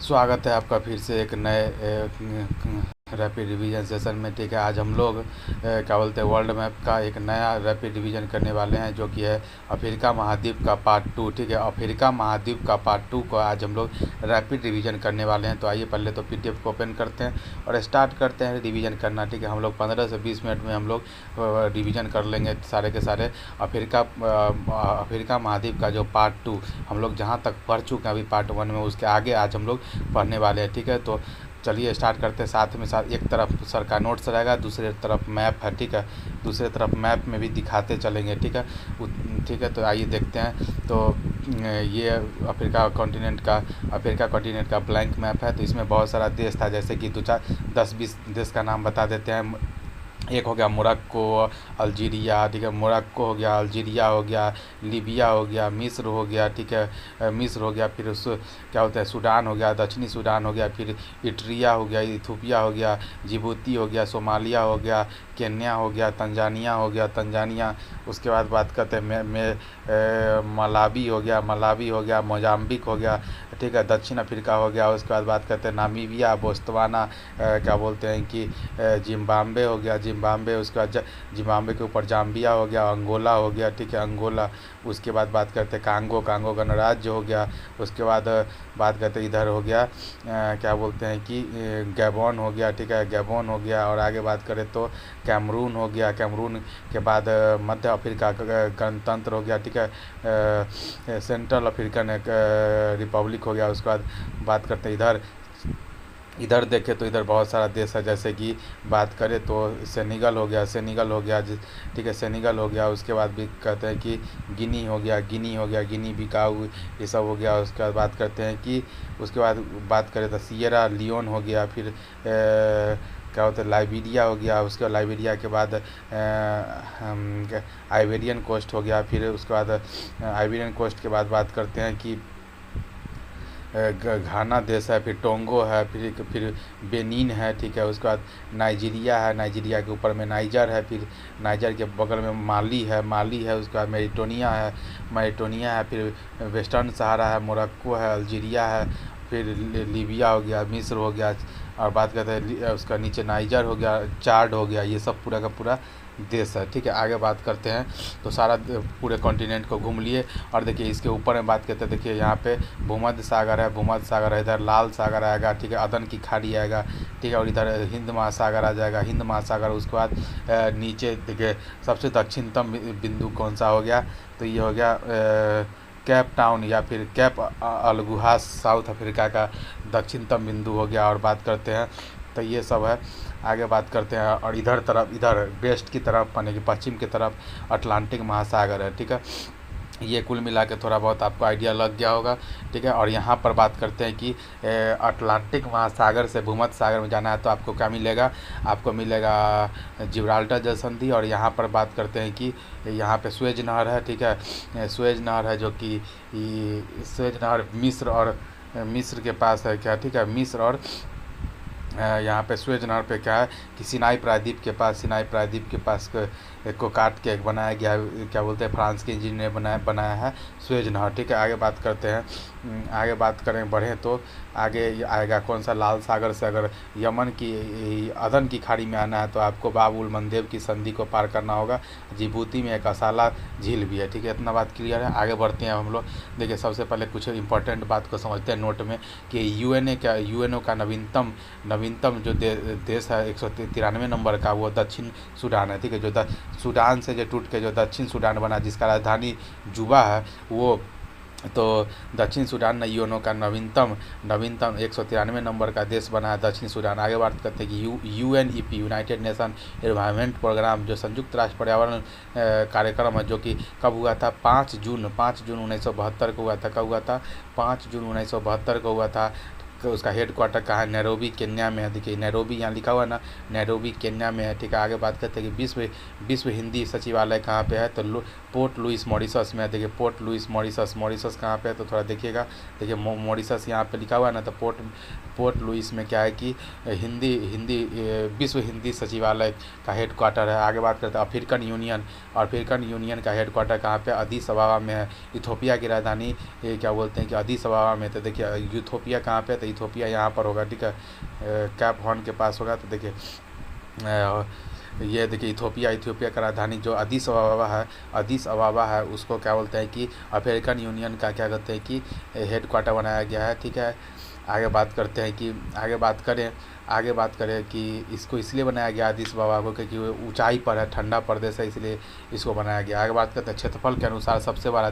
स्वागत है आपका फिर से एक नए रैपिड रिवीजन सेशन में। ठीक है, आज हम लोग क्या बोलते हैं वर्ल्ड मैप का एक नया रैपिड रिवीजन करने वाले हैं, जो कि है अफ्रीका महाद्वीप का पार्ट 2। ठीक है, अफ्रीका महाद्वीप का पार्ट 2 को आज हम लोग रैपिड रिवीजन करने वाले हैं। तो आइए पहले तो पीडीएफ को ओपन करते हैं और स्टार्ट करते हैं रिवीजन करना। ठीक है, हम लोग 15 से 20 मिनट में हम लोग रिवीजन कर लेंगे सारे के सारे अफ्रीका महाद्वीप का जो पार्ट 2 हम लोग जहाँ तक पढ़ चुके हैं अभी पार्ट 1 में, उसके आगे आज हम लोग पढ़ने वाले हैं। ठीक है, तो चलिए स्टार्ट करते हैं। साथ में साथ एक तरफ सर का नोट्स रहेगा, दूसरी तरफ मैप है। ठीक है, दूसरी तरफ मैप में भी दिखाते चलेंगे। ठीक है, ठीक है, तो आइए देखते हैं। तो ये अफ्रीका कॉन्टिनेंट का ब्लैंक मैप है। तो इसमें बहुत सारा देश था, जैसे कि 10-20 देश का नाम बता देते हैं। एक हो गया मोरक्को, अल्जीरिया। ठीक है, मोरक्को हो गया, अल्जीरिया हो गया, लीबिया हो गया, मिस्र हो गया। ठीक है, मिस्र हो गया, फिर उस क्या होता है सूडान हो गया, दक्षिणी सूडान हो गया, फिर इट्रिया हो गया, इथोपिया हो गया, जिबूती हो गया, सोमालिया हो गया, केन्या हो गया, तंजानिया हो गया, तंजानिया। उसके बाद बात करते हैं मलावी हो गया, मोजाम्बिक हो गया। ठीक है, दक्षिण अफ्रीका हो गया। उसके बाद बात करते हैं नामीबिया, बोस्तवाना, क्या बोलते हैं कि जिम्बाब्वे हो गया, जिम्बाब्वे। उसके बाद जिम्बाब्वे के ऊपर जाम्बिया हो गया, अंगोला हो गया। ठीक है, अंगोला। उसके बाद बात करते हैं कांगो गणराज्य हो गया। उसके बाद बात करते हैं इधर हो गया क्या बोलते हैं कि गैबोन हो गया। ठीक है, गैबोन हो गया। और आगे बात करें तो कैमरून हो गया। कैमरून के बाद मध्य अफ्रीका का गणतंत्र हो गया। ठीक है, सेंट्रल अफ्रीकन रिपब्लिक हो गया। उसके बाद बात करते हैं इधर देखें तो इधर बहुत सारा देश है, जैसे कि बात करें तो सेनेगल हो गया। ठीक है, सेनेगल हो गया। उसके बाद भी कहते हैं कि गिनी हो गया, गिनी बिकाऊ, ये सब हो गया। उसके बाद बात करते हैं कि उसके बाद बात करें तो सियरा लियोन हो गया। फिर क्या होता है लाइबेरिया हो गया। उसके बाद लाइबेरिया के बाद आइबेरियन कोस्ट हो गया। फिर उसके बाद आइबेरियन कोस्ट के बाद बात करते हैं कि घाना देश है, फिर टोंगो है, फिर बेनिन है। ठीक है, उसके बाद नाइजीरिया है, नाइजीरिया के ऊपर में नाइजर है, फिर नाइजर के बगल में माली है। उसके बाद मेरिटोनिया है, फिर वेस्टर्न सहारा है, मोरक्को है, अल्जीरिया है, फिर लीबिया हो गया, मिस्र हो गया। और बात करते हैं उसका नीचे नाइजर हो गया, चाड हो गया। ये सब पूरा का पूरा देश है। ठीक है, आगे बात करते हैं। तो सारा पूरे कॉन्टिनेंट को घूम लिए। और देखिए इसके ऊपर में बात करते हैं, देखिए यहाँ पे भूमध्य सागर है, इधर लाल सागर आएगा। ठीक है, अदन की खाड़ी आएगा। ठीक है, और इधर हिंद महासागर आ जाएगा, उसके बाद नीचे देखिए सबसे दक्षिणतम बिंदु कौन सा हो गया, तो ये हो गया कैप टाउन या फिर कैप अलगुहास, साउथ अफ्रीका का दक्षिणतम बिंदु हो गया। और बात करते हैं तो ये सब है। आगे बात करते हैं और इधर वेस्ट की तरफ माने कि पश्चिम की तरफ अटलांटिक महासागर है। ठीक है, ये कुल मिला के थोड़ा बहुत आपको आइडिया लग गया होगा। ठीक है, और यहाँ पर बात करते हैं कि अटलांटिक महासागर से भूमध्य सागर में जाना है तो आपको क्या मिलेगा, आपको मिलेगा जिब्राल्टर जल संधि। और यहाँ पर बात करते हैं कि यहाँ पे स्वेज नहर है। ठीक है, स्वेज नहर है, जो कि स्वेज नहर मिस्र के पास है क्या। ठीक है, मिस्र और यहाँ पे स्वेज नहर पे क्या है कि सिनाई प्रायद्वीप के पास को काट के एक बनाया गया है, क्या बोलते हैं फ्रांस के इंजीनियर ने बनाया है स्वेज नहर। ठीक है, आगे बात करते हैं। आगे बात करें बढ़ें तो आगे आएगा कौन सा, लाल सागर से अगर यमन की अदन की खाड़ी में आना है तो आपको बाब उल मंदेब की संधि को पार करना होगा। जिबूती में एक असाला झील भी है। ठीक है, इतना बात क्लियर है। आगे बढ़ते हैं हम लोग। देखिए सबसे पहले कुछ इंपॉर्टेंट बात को समझते हैं नोट में कि यूएनओ का नवीनतम जो देश है 193 नंबर का, वो दक्षिण सूडान है। ठीक है, जो सूडान से जो टूट के जो दक्षिण सूडान बना, जिसका राजधानी जुबा है, वो तो दक्षिण सूडान ने यूएनओ का नवीनतम 193 नंबर का देश बना है दक्षिण सूडान। आगे बात करते हैं कि UNEP, United Nation Environment Programme, जो संयुक्त राष्ट्र पर्यावरण कार्यक्रम है, जो कि कब हुआ था 5 जून 1972 को हुआ था। कब हुआ था 5 जून 1972 को हुआ था। उसका हेडक्वार्टर कहाँ है, नैरोबी केन्या में है। देखिए नैरोबी यहाँ लिखा हुआ है ना, नैरोबी केन्या में है। ठीक है, आगे बात करते हैं कि विश्व हिंदी सचिवालय कहाँ पे है, तो पोर्ट लुइस मॉरिशस में है। देखिए पोर्ट लुइस मॉरिशस कहाँ पे है, तो थोड़ा देखिएगा। देखिए मॉरिशस यहाँ पे लिखा हुआ है ना, तो पोर्ट लुइस में क्या है कि विश्व हिंदी सचिवालय का हेडक्वार्टर है। आगे बात करते हैं अफ्रीकन यूनियन का हेडक्वार्टर कहाँ पे, अदीस अबाबा में है। इथोपिया की राजधानी क्या बोलते हैं कि अदीस अबाबा में। तो देखिए यूथोपिया कहाँ पे, तो इथोपिया यहाँ पर होगा, ठीक है, कैप हॉर्न के पास होगा। तो देखिए ये देखिए इथोपिया का राजधानी जो अदीस अबाबा है उसको क्या बोलते हैं कि अफ्रीकन यूनियन का क्या कहते हैं कि हेड क्वार्टर बनाया गया है, ठीक है। आगे बात करें कि इसको इसलिए बनाया गया अदीस अबाबा को क्योंकि वो ऊंचाई पर है, ठंडा प्रदेश है, इसलिए इसको बनाया गया। आगे बात करते हैं क्षेत्रफल के अनुसार सबसे बड़ा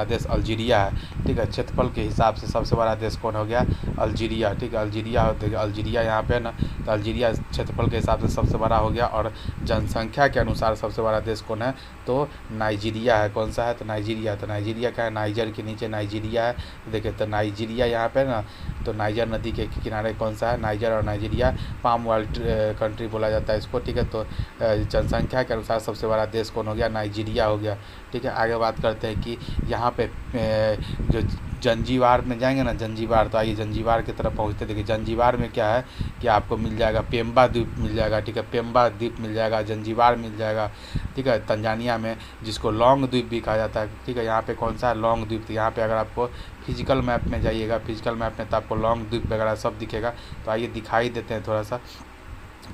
देश अल्जीरिया है, ठीक है। क्षेत्रफल के हिसाब से सबसे बड़ा देश कौन हो गया? अल्जीरिया, ठीक है। अल्जीरिया यहाँ पे है ना, तो अल्जीरिया क्षेत्रफल के हिसाब से सबसे बड़ा हो गया। और जनसंख्या के अनुसार सबसे बड़ा देश कौन है? तो नाइजीरिया है। कौन सा है? तो नाइजीरिया। तो नाइजीरिया का है, नाइजर के नीचे नाइजीरिया है। देखिए तो नाइजीरिया यहाँ पे ना, तो नाइजर नदी के किनारे कौन सा है? नाइजर। और नाइजीरिया पाम वर्ल्ड कंट्री बोला जाता है इसको, ठीक है। तो जनसंख्या के अनुसार सबसे बड़ा देश कौन हो गया? नाइजीरिया हो गया, ठीक है। आगे बात करते हैं कि यहाँ पे जो जंजीबार में जाएंगे ना, जंजीबार, तो आइए जंजीबार की तरफ पहुँचते। देखिए जंजीबार में क्या है कि आपको मिल जाएगा पेम्बा द्वीप मिल जाएगा, ठीक है। पेम्बा द्वीप मिल जाएगा, जंजीबार मिल जाएगा, ठीक है, तंजानिया में, जिसको लॉन्ग द्वीप भी कहा जाता है, ठीक है। यहाँ पे कौन सा है? लॉन्ग द्वीप। तो यहाँ पे अगर आपको फिजिकल मैप में जाइएगा, फिजिकल मैप में तो आपको लॉन्ग द्वीप वगैरह सब दिखेगा। तो आइए दिखाई देते हैं थोड़ा सा,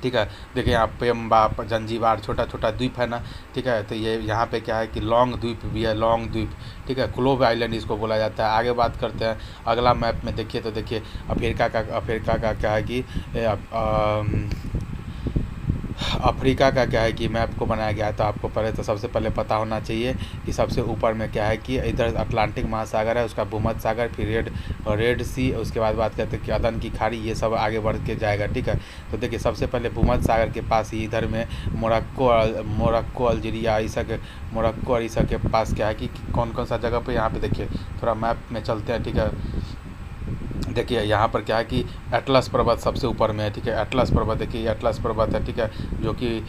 ठीक है। देखिए यहाँ पेम्बा, जंजीबार छोटा छोटा द्वीप है ना, ठीक है। तो ये यहाँ पे क्या है कि लॉन्ग द्वीप भी है, लॉन्ग द्वीप, ठीक है। क्लोव आइलैंड इसको बोला जाता है। आगे बात करते हैं अगला मैप में देखिए, तो देखिए अफ्रीका का क्या है कि अफ्रीका का क्या है कि मैप को बनाया गया है। तो आपको सबसे पहले पता होना चाहिए कि सबसे ऊपर में क्या है कि इधर अटलांटिक महासागर है, उसका भूमध्य सागर, फिर रेड सी, उसके बाद बात करते हैं कि अदन की खाड़ी, ये सब आगे बढ़ के जाएगा, ठीक है। तो देखिए सबसे पहले भूमध्य सागर के पास ही इधर में मोरक्को अल्जीरिया, मोरक्को और ईसा के पास क्या है कि कौन कौन सा जगह पर, यहाँ पे देखिए थोड़ा मैप में चलते हैं, ठीक है। देखिए यहाँ पर क्या है कि एटलस पर्वत सबसे ऊपर में है, ठीक है। एटलस पर्वत, देखिए ये एटलस पर्वत है, ठीक है, जो कि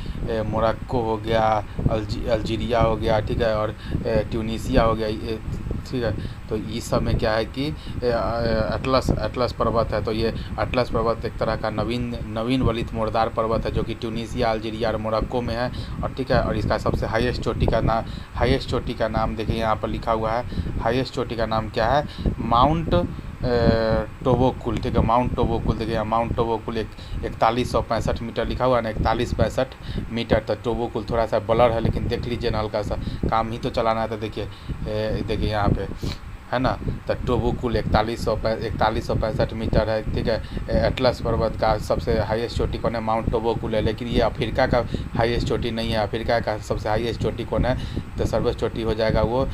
मोरक्को हो गया, अल्जीरिया हो गया, ठीक है, और ट्यूनीसिया हो गया, ठीक है। तो इस सब में क्या है कि एटलस पर्वत है। तो ये एटलस पर्वत एक तरह का नवीन वलित मोड़दार पर्वत है, जो कि ट्यूनीसिया, अल्जीरिया और मोरक्को में है, और ठीक है। और इसका सबसे हाईएस्ट चोटी का नाम देखिए यहाँ पर लिखा हुआ है। हाईएस्ट चोटी का नाम क्या है? माउंट टोबोकुल, ठीक है, माउंट टोबोकुल। देखिए यहाँ माउंट टोबोकुल 4165 मीटर लिखा हुआ है ना, 4165 मीटर। तो टोबोकुल थोड़ा सा ब्लर है, लेकिन देख लीजिए ना, हल्का सा काम ही तो चलाना है। तो देखिए यहाँ पे है ना, तो टोबोकुल 4165 मीटर है, ठीक है। एटलस पर्वत का सबसे हाईएस्ट चोटी कौन है? माउंट टोबोकुल है। लेकिन ये अफ्रीका का हाईएस्ट चोटी नहीं है। अफ्रीका का सबसे हाईएस्ट चोटी कौन है? तो सर्वोच्च चोटी हो जाएगा वो,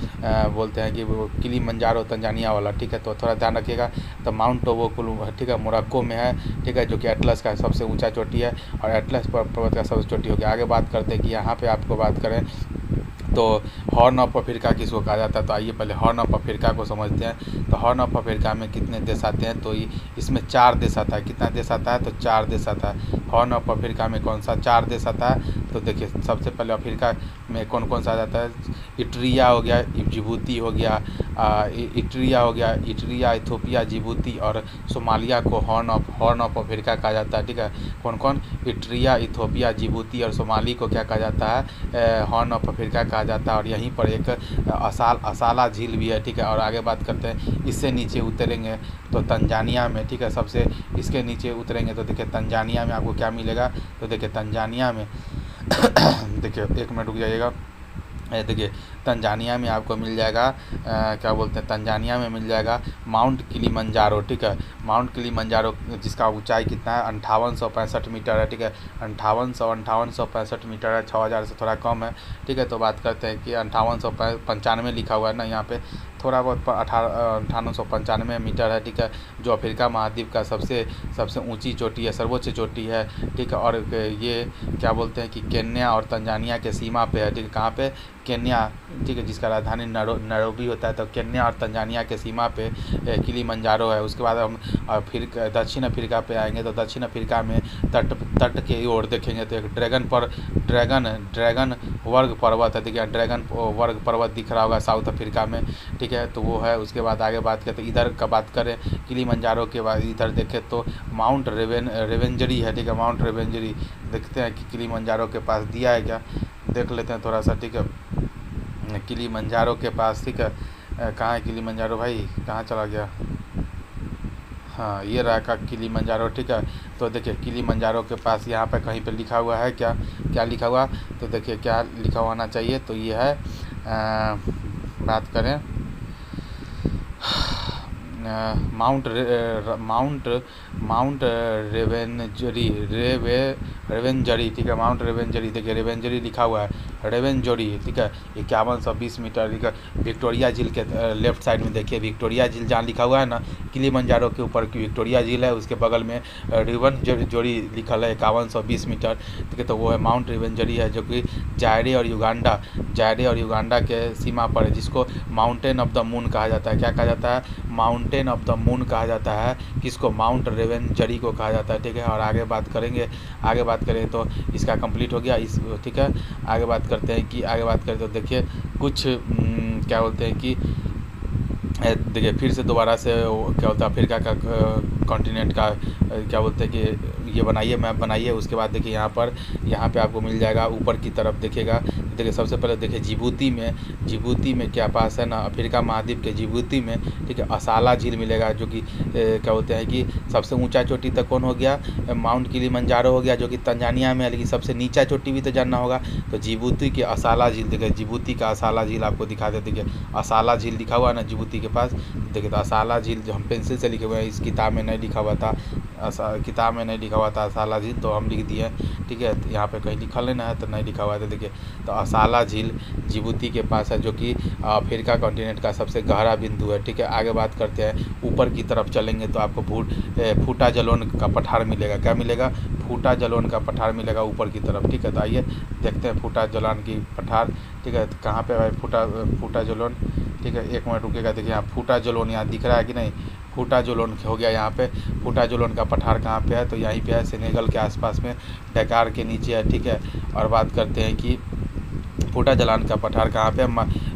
बोलते हैं कि वो किलिमंजारो तंजानिया वाला, ठीक है। तो थोड़ा ध्यान रखिएगा। तो माउंट टोबोकुल, ठीक है, मोरक्को में है, ठीक है, जो कि एटलस का सबसे ऊँचा चोटी है, और एटलस पर्वत का सबसे चोटी हो गया। आगे बात करते हैं कि यहाँ पर आपको बात करें तो हॉर्न ऑफ अफ्रीका किसको कहा जाता है? तो आइए पहले हॉर्न ऑफ अफ्रीका को समझते हैं। तो हॉर्न ऑफ अफ्रीका में कितने देश आते हैं? तो इसमें 4 देश आता है। कितना देश आता है? तो 4 देश आता है। हॉर्न ऑफ अफ्रीका में कौन सा 4 देश आता है? तो देखिए सबसे पहले अफ्रीका में कौन कौन सा आ जाता है? इट्रिया हो गया, जिबूती हो गया, इट्रिया, इथोपिया, जिबूती और सोमालिया को हॉर्न ऑफ अफ्रीका कहा जाता है, ठीक है। कौन कौन? इट्रिया, इथोपिया, जिबूती और सोमाली को क्या कहा जाता है? हॉर्न ऑफ अफ्रीका कहा जाता है। और यहीं पर एक असाला झील भी है, ठीक है। और आगे बात करते हैं, इससे नीचे उतरेंगे तो तंजानिया में, ठीक है, सबसे इसके नीचे उतरेंगे तो देखिए तंजानिया में आपको क्या मिलेगा? तो देखिए तंजानिया में देखिए 1 मिनट रुक जाइएगा। देखिए तंजानिया में आपको मिल जाएगा क्या बोलते हैं, तंजानिया में मिल जाएगा माउंट किलिमंजारो, ठीक है। माउंट किलिमंजारो जिसका ऊंचाई कितना है? 5865 मीटर है, ठीक है। 5865 मीटर है, 6000 से थोड़ा कम है, ठीक है। तो बात करते हैं कि 5895 लिखा हुआ है ना यहाँ पे, थोड़ा बहुत 5895 मीटर है, ठीक है, जो अफ्रीका महाद्वीप का सबसे ऊंची चोटी है, सर्वोच्च चोटी है, ठीक है। और ये क्या बोलते हैं कि केन्या और तंजानिया के सीमा पे है, ठीक है। कहाँ पे? केन्या, ठीक है, जिसका राजधानी नैरोबी होता है। तो केन्या और तंजानिया के सीमा पे किलिमंजारो है। उसके बाद हम फिर दक्षिण अफ्रीका पे आएंगे तो दक्षिण अफ्रीका में तट के ओर देखेंगे तो एक ड्रैगन वर्ग पर्वत है, देखिए ड्रैगन वर्ग पर्वत दिख रहा होगा साउथ अफ्रीका में, ठीक है। तो वो है। उसके बाद आगे बात करते इधर का बात करें किलिमंजारो के बाद इधर देखें तो माउंट रेवेंजरी है, ठीक है। माउंट रेवेंजरी देखते हैं कि किलिमंजारो के पास दिया है क्या, देख लेते हैं थोड़ा सा, ठीक है। किलिमंजारो के पास, ठीक है, कहाँ है किलिमंजारो भाई, कहाँ चला गया? हाँ, ये रहा का किलिमंजारो, ठीक है। तो देखिए किलिमंजारो के पास यहाँ पे कहीं पे लिखा हुआ है क्या, क्या लिखा हुआ, तो देखिए क्या लिखा होना चाहिए, तो ये है बात करें माउंट माउंट रेवेंजरी, ठीक है, माउंट रेवेंजरी। देखिए रेवेंजरी लिखा हुआ है, रेवेंजरी, ठीक है। 5120 मीटर, ठीक है। विक्टोरिया झील के लेफ्ट साइड में देखिए विक्टोरिया झील जहाँ लिखा हुआ है ना, किलिमंजारो के ऊपर की विक्टोरिया झील है, उसके बगल में रेवेंजरी लिखल है 5120 मीटर, ठीक है। तो वो है माउंट रेवेंजरी है, जो कि जायरे और युगांडा के सीमा पर है, जिसको माउंटेन ऑफ द मून कहा जाता है। क्या कहा जाता है, माउंटेन ऑफ द मून कहा जाता है, किसको, माउंट रेवेंजरी को कहा जाता है, ठीक है। और आगे बात करें तो इसका कंप्लीट हो गया इस, ठीक है। आगे बात करें तो देखिए कुछ क्या बोलते हैं कि देखिए फिर से दोबारा से क्या बोलते हैं अफ्रीका का कॉन्टिनेंट का क्या बोलते हैं कि ये बनाइए, मैप बनाइए। उसके बाद देखिए यहाँ पे आपको मिल जाएगा ऊपर की तरफ देखिएगा। देखिए सबसे पहले देखिए जिबूती में क्या पास है ना, अफ्रीका महाद्वीप के जिबूती में, ठीक है, असाला झील मिलेगा, जो कि क्या बोलते हैं कि सबसे ऊंचा चोटी तक कौन हो गया, माउंट किलिमंजारो हो गया, जो कि तंजानिया में है। लेकिन सबसे नीचा चोटी भी तो जानना होगा, तो जिबूती की असाला झील, देखिए जिबूती का असाला झील आपको दिखा दे। देखिए असाला झील लिखा हुआ है ना जिबूती के पास, देखिए तो असाला झील जो हम पेंसिल से लिखे हुए हैं, इस किताब में नहीं लिखा हुआ था, असाला झील, तो हम लिख दिए, ठीक है। तो यहाँ पे कहीं लिखा लेना है तो नहीं लिखा हुआ था। देखिए तो असाला झील जिबूती के पास है, जो कि अफ्रीका कॉन्टिनेंट का सबसे गहरा बिंदु है, ठीक है। आगे बात करते हैं, ऊपर की तरफ चलेंगे तो आपको फूटा जलोन का पठार मिलेगा। क्या मिलेगा, फूटा जलोन का पठार मिलेगा ऊपर की तरफ, ठीक है। तो आइए देखते हैं फूटा जलोन की पठार, ठीक है। तो कहाँ पे भाई फूटा जलोन, ठीक है। एक मिनट रुकेगा, देखिए यहाँ फूटा जलोन यहाँ दिख रहा है कि नहीं, फूटा जलोन हो गया यहाँ पे। फूटा जलोन का पठार कहाँ पे है, तो यहीं पे है, सेनेगल के आसपास में, डकार के नीचे है, ठीक है। और बात करते हैं कि फूटा जलान का पठार कहाँ पे,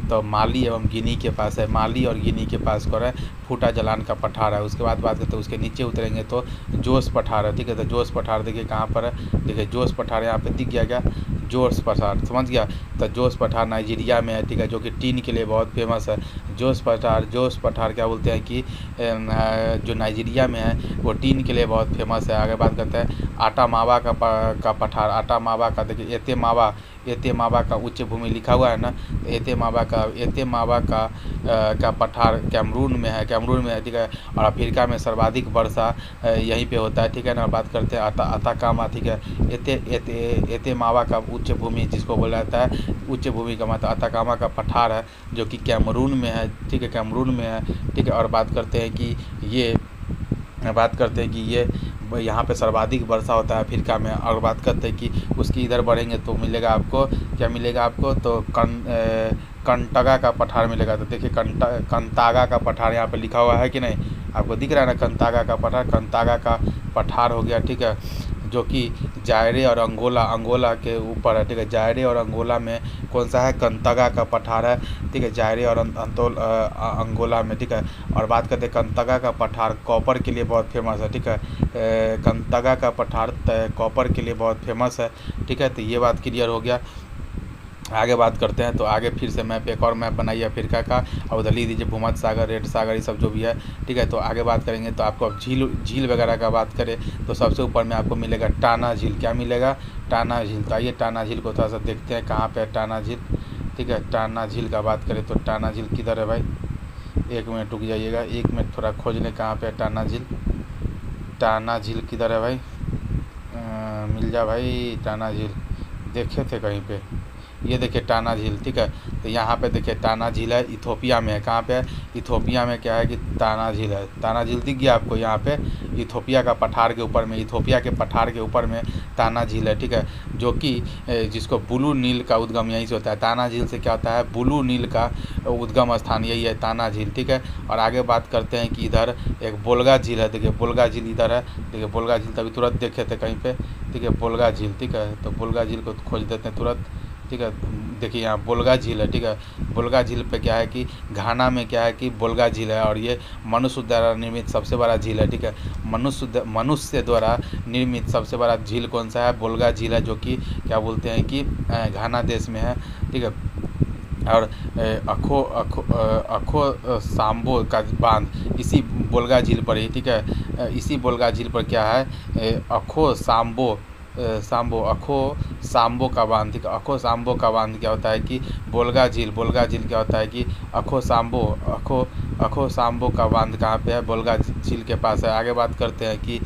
तो माली एवं गिनी के पास है, माली और गिनी के पास कर है फूटा जलान का पठार है। उसके बाद बात करते हैं उसके नीचे उतरेंगे तो जोश पठार है, ठीक है। तो जोश पठार देखिए कहाँ पर है, देखिए जोश पठार यहाँ पे दिख गया, क्या जोश पठार, समझ गया। तो जोश पठार नाइजीरिया में है, ठीक है, जो कि टीन के लिए बहुत फेमस है। जोश पठार क्या बोलते हैं कि जो नाइजीरिया में है वो टीन के लिए बहुत फेमस है। आगे बात करते हैं आटा मावा का पठार, आटा मावा का, देखिए एते मावा का उच्च भूमि लिखा हुआ है ना, एते मावा का पठार कैमरून में है, ठीक है। और अफ्रीका में सर्वाधिक वर्षा यहीं पे होता है, ठीक है ना। बात करते हैं अताकामा, ठीक है। एते मावा का उच्च भूमि जिसको बोला जाता है, उच्च भूमि का मतलब अताकामा का पठार है, जो कि कैमरून में है, ठीक है, कैमरून में है, ठीक है। और बात करते हैं कि ये यहाँ पे सर्वाधिक वर्षा होता है अफ्रीका में। और बात करते हैं कि उसकी इधर बढ़ेंगे तो मिलेगा आपको, क्या मिलेगा आपको, तो कंटगा का पठार मिलेगा। तो देखिए कंतागा का पठार यहाँ पे लिखा हुआ है कि नहीं, आपको दिख रहा है ना, कंतागा का पठार हो गया, ठीक है, जो कि जायरे और अंगोला के ऊपर है, ठीक है। जायरे और अंगोला में कौन सा है, कंतगा का पठार है, ठीक है, जायरे और अंगोला में, ठीक है। और बात करते हैं कंतगा का पठार कॉपर के लिए बहुत फेमस है, ठीक है। कंतगा का पठार कॉपर के लिए बहुत फेमस है, ठीक है। तो ये बात क्लियर हो गया। आगे बात करते हैं तो आगे फिर से एक और मैप बनाइए अफ्रीका का, और उधर लिख दीजिए भूमध्य सागर, रेड सागर, ये सब जो भी है, ठीक है। तो आगे बात करेंगे तो आपको अब झील वगैरह का बात करें तो सबसे ऊपर में आपको मिलेगा टाना झील। क्या मिलेगा, टाना झील। तो आइए टाना झील को थोड़ा सा देखते हैं कहाँ पे है टाना झील, ठीक है। टाना झील का बात करें तो टाना झील किधर है भाई, एक मिनट रुक जाइएगा, एक मिनट थोड़ा खोज लें कहाँ पे है टाना झील। टाना झील किधर है भाई, मिल जा भाई, टाना झील देखे थे कहीं पे, ये देखिए टाना झील, ठीक है। तो यहाँ पे देखिए टाना झील है, इथोपिया में है। कहाँ पे है, इथोपिया में क्या है कि टाना झील है। टाना झील दिख गया आपको यहाँ पे, इथोपिया के पठार के ऊपर में टाना झील है, ठीक है। जो कि जिसको ब्लू नील का उद्गम यहीं से होता है। टाना झील से क्या होता है, ब्लू नील का उद्गम स्थान यही है टाना झील, ठीक है। और आगे बात करते हैं कि इधर एक बोलगा झील है, देखिए बोलगा झील इधर है, देखिए बोलगा झील तभी तुरंत देखे थे कहीं पे, ठीक है, बोलगा झील, ठीक है। तो बोलगा झील को खोज देते हैं तुरंत, ठीक है। देखिए यहाँ बोलगा झील है, ठीक है। बोलगा झील पे क्या है कि घाना में क्या है कि बोलगा झील है, और ये मनुष्य द्वारा निर्मित सबसे बड़ा झील है, ठीक है। मनुष्य द्वारा निर्मित सबसे बड़ा झील कौन सा है, बोलगा झील है, जो कि क्या बोलते हैं कि घाना देश में है, ठीक है। और अखो सांबो का बांध इसी बोलगा झील पर ही, ठीक है। इसी बोलगा झील पर क्या है, अखो सांबो अखो सांबो का बांध, ठीक है। अखो सांबो का बांध क्या होता है कि बोलगा झील क्या होता है कि अखो सांबो का बांध कहाँ पे है, बोलगा झील के पास है। आगे बात करते हैं कि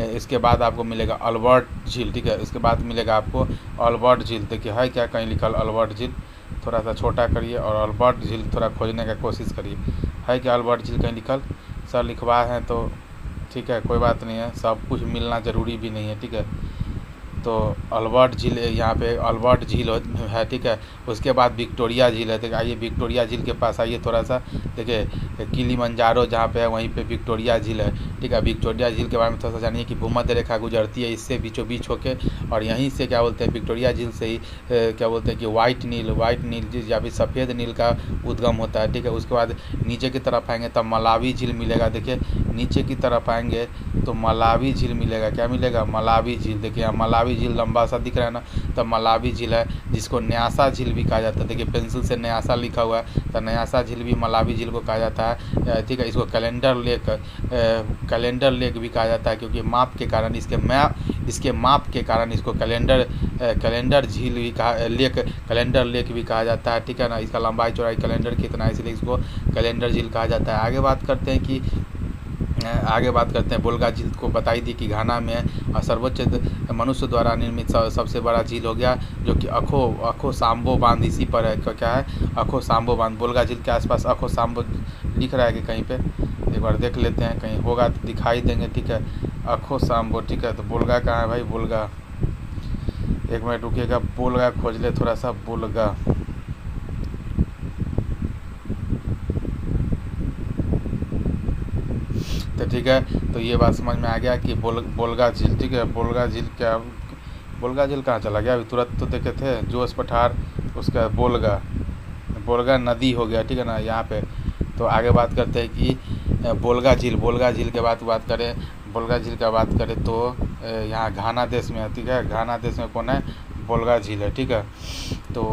इसके बाद आपको मिलेगा अल्बर्ट झील, ठीक है। इसके बाद मिलेगा आपको अल्बर्ट झील। देखिए है क्या कहीं लिखल अल्बर्ट झील, थोड़ा सा छोटा करिए और अल्बर्ट झील थोड़ा खोजने का कोशिश करिए। है क्या अल्बर्ट झील कहीं लिखल, सर लिखवा है तो ठीक है, कोई बात नहीं है, सब कुछ मिलना ज़रूरी भी नहीं है, ठीक है। तो अल्बर्ट झील, यहाँ पे अल्बर्ट झील है, ठीक है। उसके बाद विक्टोरिया झील है, ठीक है। आइए विक्टोरिया झील के पास आइए थोड़ा सा, देखिए किलिमंजारो जहाँ पे है वहीं पे विक्टोरिया झील है, ठीक है। विक्टोरिया झील के बारे में थोड़ा सा जानिए कि भूमध्य रेखा गुजरती है इससे बीचों बीच होके, और यहीं से क्या बोलते हैं विक्टोरिया झील से ही क्या बोलते हैं कि वाइट नील या फिर सफ़ेद नील का उद्गम होता है, ठीक है। उसके बाद नीचे की तरफ आएंगे तब मलावी झील मिलेगा, देखिए नीचे की तरफ आएंगे तो मलावी झील मिलेगा, क्या मिलेगा, मलावी झील। देखिए यहाँ मलावी झील लंबा सा दिख रहा है ना, तो मलावी झील है, जिसको न्यासा झील भी कहा जाता है। देखिए पेंसिल से न्यासा लिखा हुआ है, तो न्यासा झील भी मलावी झील को कहा जाता है, ठीक है। इसको कैलेंडर लेक भी कहा जाता है, क्योंकि माप के कारण इसके माप के कारण इसको कैलेंडर झील भी कैलेंडर लेक भी कहा जाता है, ठीक है ना। इसका लंबाई चौड़ाई कैलेंडर कितना है, इसलिए इसको कैलेंडर झील कहा जाता है। आगे बात करते हैं बोलगा झील को बताई दी कि घाना में और सर्वोच्च मनुष्य द्वारा निर्मित सबसे बड़ा झील हो गया, जो कि अखो सांबो बांध इसी पर है। क्या है, अखो सांबो बांध। बोलगा झील के आसपास अखो सांबो लिख रहा है कि कहीं पे, एक बार देख लेते हैं, कहीं होगा तो दिखाई देंगे, ठीक है। अखो सांबो, ठीक है। तो बोलगा कहाँ है भाई, बोलगा, एक मिनट रुकिएगा, बोलगा खोज ले थोड़ा सा, बोलगा। तो ठीक है, तो ये बात समझ में आ गया कि बोलगा झील, ठीक है। बोलगा झील कहाँ चला गया, अभी तुरंत तो देखे थे जोश पठार, उसका बोलगा नदी हो गया, ठीक है ना यहाँ पे। तो आगे बात करते हैं कि बोलगा झील के बाद बोलगा झील का बात करें तो यहाँ घाना देश में है, ठीक है। घाना देश में कौन है, बोलगा झील है, ठीक है। तो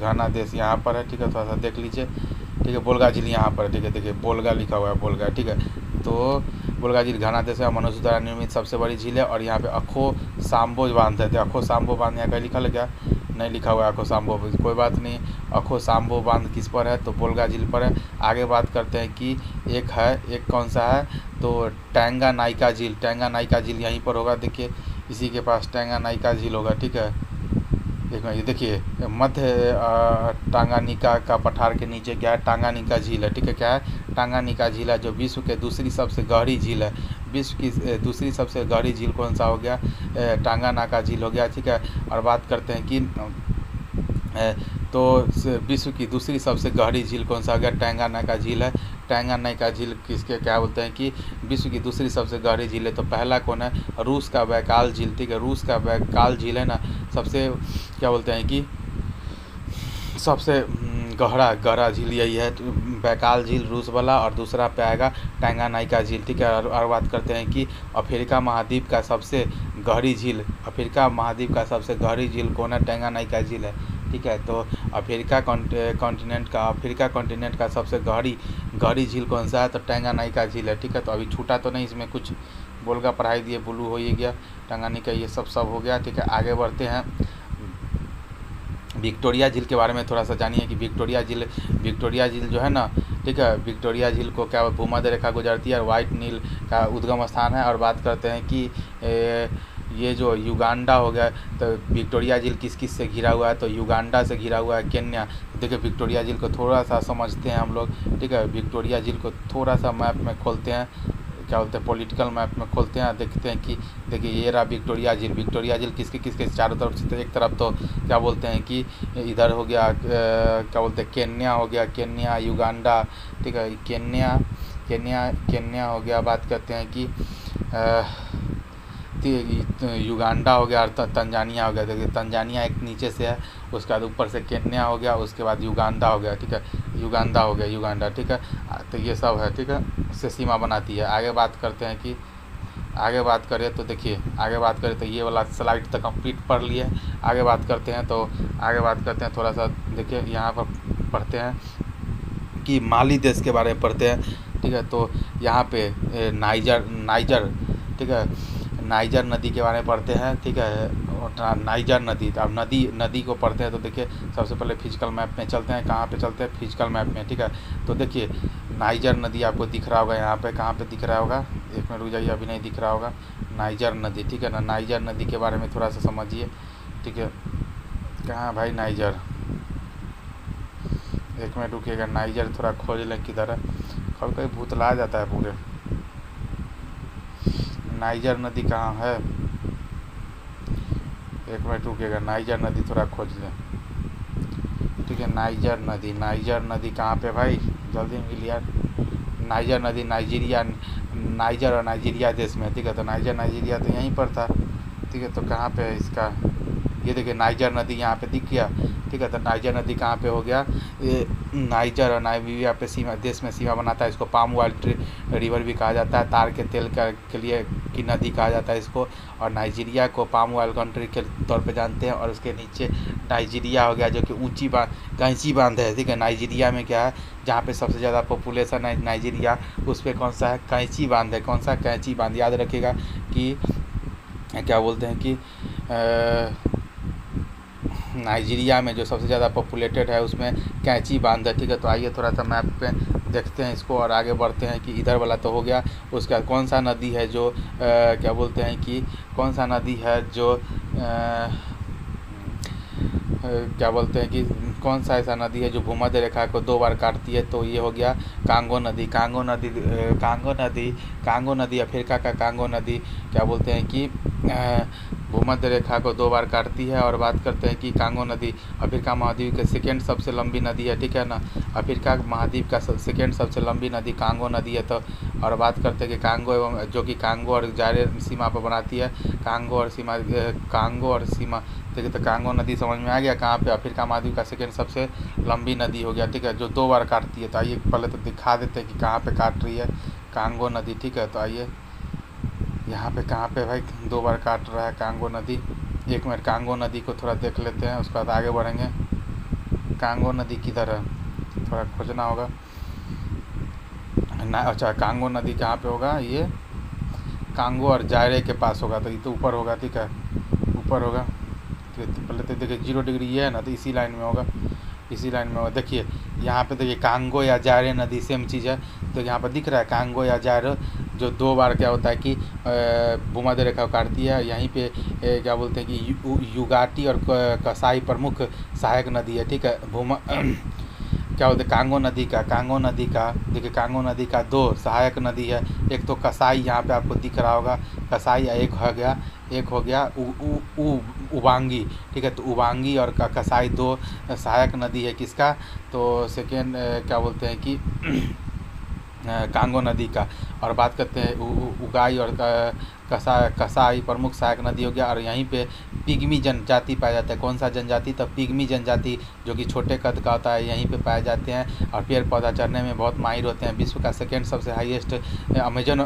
घाना देश यहाँ पर है, ठीक है, थोड़ा सा देख लीजिए, ठीक है। बोलगा झील यहाँ पर है, ठीक है, देखिए बोलगा लिखा हुआ है, बोलगा, ठीक है। तो बोलगा झील घाना देश में मनुष्य द्वारा निर्मित सबसे बड़ी झील है, और यहाँ पे अखो सांबो बांध है। अखो सांबो बांध यहाँ कहीं लिखा है क्या, नहीं लिखा हुआ है अखो सांबो, कोई बात नहीं। अखो सांबो बांध किस पर है, तो बोलगा झील पर है। आगे बात करते हैं कि एक कौन सा है, तो टैंगा नाइका झील यहीं पर होगा, देखिए इसी के पास टैंगा नाइका झील होगा, ठीक है। ये देखिए मध्य टांगानिका का पठार के नीचे क्या है, टांगानिका झील है, ठीक है। क्या है, टांगानिका झील है, जो विश्व के दूसरी सबसे गहरी झील है। विश्व की दूसरी सबसे गहरी झील कौन सा हो गया, टांगानाका झील हो गया, ठीक है। और बात करते हैं कि तो विश्व की दूसरी सबसे गहरी झील कौन सा हो गया, टैंगानाका झील है। टैंगानाका झील किसके क्या बोलते हैं कि विश्व की दूसरी सबसे गहरी झील है। तो पहला कौन है, रूस का बैकाल झील, ठीक है। रूस का बैकाल झील है ना, सबसे क्या बोलते हैं कि सबसे गहरा झील यही है, बैकाल झील रूस वाला, और दूसरा पे आएगा टैंगानाइका झील, ठीक है। और बात करते हैं कि अफ्रीका महाद्वीप का सबसे गहरी झील कौन है, टैंगानाइका झील है, ठीक है। तो अफ्रीका कॉन्टिनेंट का सबसे गहरी झील कौन सा है, तो टैंगानाइका झील है, ठीक है। तो अभी छूटा तो नहीं, इसमें कुछ बोलगा पढ़ाई दिए, ब्लू हो ही गया, टैंगानाइका ये सब हो गया, ठीक है। आगे बढ़ते हैं, विक्टोरिया झील के बारे में थोड़ा सा जानिए कि विक्टोरिया झील जो है ना, ठीक है, विक्टोरिया झील को क्या भूमध्य रेखा गुजरती है और वाइट नील का उद्गम स्थान है। और बात करते हैं कि ये जो युगांडा हो गया, तो विक्टोरिया झील किस किस से घिरा हुआ है, तो युगांडा से घिरा हुआ है, केन्या। देखिए विक्टोरिया झील को थोड़ा सा समझते हैं हम लोग, ठीक है। विक्टोरिया झील को थोड़ा सा मैप में खोलते हैं, क्या बोलते हैं, पॉलिटिकल मैप में खोलते हैं, देखते हैं कि देखिए ये रहा विक्टोरिया झील किसके चारों तरफ से। एक तरफ तो क्या बोलते हैं कि इधर हो गया क्या बोलते हैं, केन्या हो गया, केन्या युगांडा, ठीक है, केन्या हो गया। बात करते हैं कि युगांडा हो गया और तंजानिया हो गया। देखिए तंजानिया एक नीचे से है, उसके बाद ऊपर से केन्या हो गया, उसके बाद युगांडा हो गया, ठीक है, युगांडा, ठीक है। तो ये सब है, ठीक है, उससे सीमा बनाती है। आगे बात करें तो देखिए, तो ये वाला स्लाइड तो कंप्लीट पढ़ लिए। आगे बात करते हैं थोड़ा सा, देखिए यहाँ पर पढ़ते हैं कि माली देश के बारे में पढ़ते हैं, ठीक है। तो यहाँ पे नाइजर, ठीक है, नाइजर नदी के बारे में पढ़ते हैं, ठीक है। और नाइजर नदी, अब नदी को पढ़ते हैं तो देखिए सबसे पहले फिजिकल मैप में चलते हैं। कहाँ पे चलते हैं? फिजिकल मैप में, ठीक है। तो देखिए नाइजर नदी आपको दिख रहा होगा यहाँ पे, कहाँ पे दिख रहा होगा, एक मिनट रुक जाइए, अभी नहीं दिख रहा होगा, नाइजर नदी, ठीक है ना। नाइजर नदी के बारे में थोड़ा सा समझिए, ठीक है। कहाँ भाई नाइजर, एक मिनट रुकिएगा, नाइजर थोड़ा खोज लें किधर है, कभी कभी भूतला जाता है पूरे। नाइजर नदी कहाँ है, एक मिनट रुकिएगा, नाइजर नदी थोड़ा खोज लें, ठीक है। नाइजर नदी कहाँ पे भाई, जल्दी मिल यार। नाइजर नदी नाइजर और नाइजीरिया देश में, ठीक है। तो नाइजीरिया तो यहीं पर था, ठीक है। तो कहाँ पे है इसका, ये देखिए नाइजर नदी यहाँ पे दिख गया, ठीक है। तो नाइजर नदी कहाँ पे हो गया, ये नाइजर और नाइजीरिया पे सीमा, देश में सीमा बनाता है। इसको पाम ऑयल रिवर भी कहा जाता है, तार के तेल के लिए की नदी कहा जाता है इसको। और नाइजीरिया को पाम ऑयल कंट्री के तौर पे जानते हैं। और उसके नीचे नाइजीरिया हो गया, जो कि ऊंची कैंची बांध है, ठीक है। नाइजीरिया में क्या है, जहाँ पे सबसे ज़्यादा पॉपुलेशन है नाइजीरिया, उस पर कौन सा है, कैंची बांध है। कौन सा? कैंची बांध, याद रखिएगा कि क्या बोलते हैं कि नाइजीरिया में जो सबसे ज़्यादा पॉपुलेटेड है उसमें कैंची बांध है, ठीक है। तो आइए थोड़ा सा मैप पे देखते हैं इसको और आगे बढ़ते हैं कि इधर वाला तो हो गया। उसका कौन सा नदी है जो क्या बोलते हैं कि कौन सा नदी है जो क्या बोलते हैं कि कौन सा ऐसा नदी है जो भूमध्य रेखा को 2 बार काटती है, तो ये हो गया कांगो नदी अफ्रीका का कांगो नदी क्या बोलते हैं कि भूमध्य रेखा को 2 बार काटती है। और बात करते हैं कि कांगो नदी अफ्रीका महाद्वीप की सेकेंड सबसे लंबी नदी है, ठीक है ना। अफ्रीका महाद्वीप का सेकेंड सबसे लंबी नदी कांगो नदी है। तो और बात करते हैं कि कांगो एवं जो कि कांगो और जायरे सीमा पर बनाती है, कांगो और सीमा, ठीक है। तो कांगो नदी समझ में आ गया, कहाँ पे, अफ्रीका महाद्वीप का सेकेंड सबसे लंबी नदी हो गया, ठीक है, जो 2 बार काटती है। तो आइए पहले तो दिखा देते हैं कि कहाँ पे काट रही है कांगो नदी, ठीक है। तो आइए यहाँ पे कहाँ पे भाई 2 बार काट रहा है कांगो नदी। एक मिनट, कांगो नदी को थोड़ा देख लेते हैं, उसके बाद आगे बढ़ेंगे। कांगो नदी किधर है, थोड़ा खोजना होगा ना। अच्छा, कांगो नदी कहाँ पे होगा, ये कांगो और जायरे के पास होगा, तो ये तो ऊपर होगा, ठीक है, ऊपर होगा। तो पहले तो देखिए 0 डिग्री ये है ना, तो इसी लाइन में होगा, इसी लाइन में होगा। देखिए यहाँ पे देखिए कांगो या जायरे नदी सेम चीज़ है। तो यहाँ पर दिख रहा है कांगो या जायरे, जो 2 बार क्या होता है कि भूमध्य रेखा को काटती है। यहीं पे क्या बोलते हैं कि युगाटी और कसाई प्रमुख सहायक नदी है, ठीक है। क्या बोलते हैं कांगो नदी का देखिए, कांगो नदी का 2 सहायक नदी है। एक तो कसाई यहाँ पे आपको दिख रहा होगा, कसाई, एक हो गया उबांगी, ठीक है। तो उबांगी और कसाई 2 सहायक नदी है किसका, तो सेकेंड क्या बोलते हैं कि कांगो नदी का। और बात करते हैं उगाई और कसाई प्रमुख सहायक नदी हो गया। और यहीं पे पिग्मी जनजाति पाया जाता है। कौन सा जनजाति, तो पिग्मी जनजाति, जो कि छोटे कद का होता है, यहीं पे पाए जाते हैं और पेड़ पौधा चढ़ने में बहुत माहिर होते हैं। विश्व का सेकेंड सबसे हाईएस्ट अमेजन